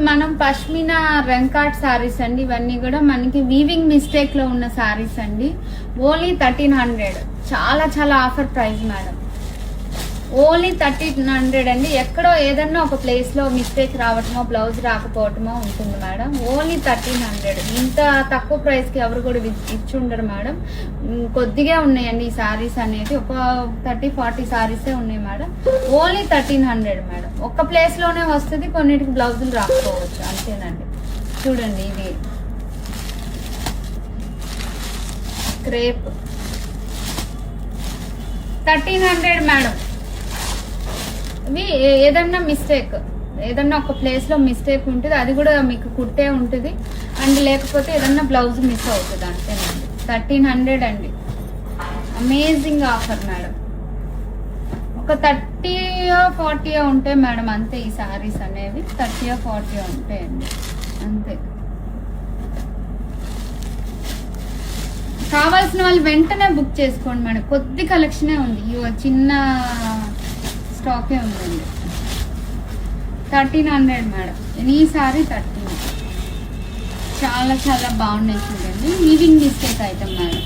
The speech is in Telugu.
మనం పష్మినా రంకాట్ సారీస్ అండి. ఇవన్నీ కూడా మనకి వీవింగ్ మిస్టేక్ లో ఉన్న సారీస్ అండి. ఓన్లీ 1300. చాలా చాలా ఆఫర్ ప్రైస్ మేడం. ఓన్లీ 1300 అండి. ఎక్కడో ఏదన్నా ఒక ప్లేస్ లో మిస్టేక్ రావటమో బ్లౌజ్ రాకపోవటమో ఉంటుంది మేడం. ఓన్లీ 1300. ఇంత తక్కువ ప్రైస్ కి ఎవరు కూడా ఇచ్చి ఉండరు మేడం. కొద్దిగా ఉన్నాయండి ఈ సారీస్ అనేది. ఒక 30-40 సారీసే ఉన్నాయి మేడం. Only 1300 madam. ఒక్క ప్లేస్ లోనే వస్తుంది, కొన్నిటికి బ్లౌజులు రాకపోవచ్చు, అంతేనండి. చూడండి, ఇది క్రేప్ 1300 మేడం. ఇవి ఏదన్నా ఒక ప్లేస్ లో మిస్టేక్ ఉంటుంది, అది కూడా మీకు కుట్టే ఉంటుంది. అండ్ లేకపోతే ఏదన్నా బ్లౌజ్ మిస్ అవుతుంది, అంతేనండి. 1300 అండి. Amazing offer madam. ఒక 30-40 ఉంటాయి మేడం, అంతే. ఈ సారీస్ అనేవి 30-40 ఉంటాయండి, అంతే. కావాల్సిన వాళ్ళు వెంటనే బుక్ చేసుకోండి మేడం. కొద్ది కలెక్షనే ఉంది, చిన్న స్టాకే ఉందండి. 1300 మేడం. ఈ సారీ 13. చాలా చాలా బాగున్నాయి చూడండి. Weaving mistake item madam.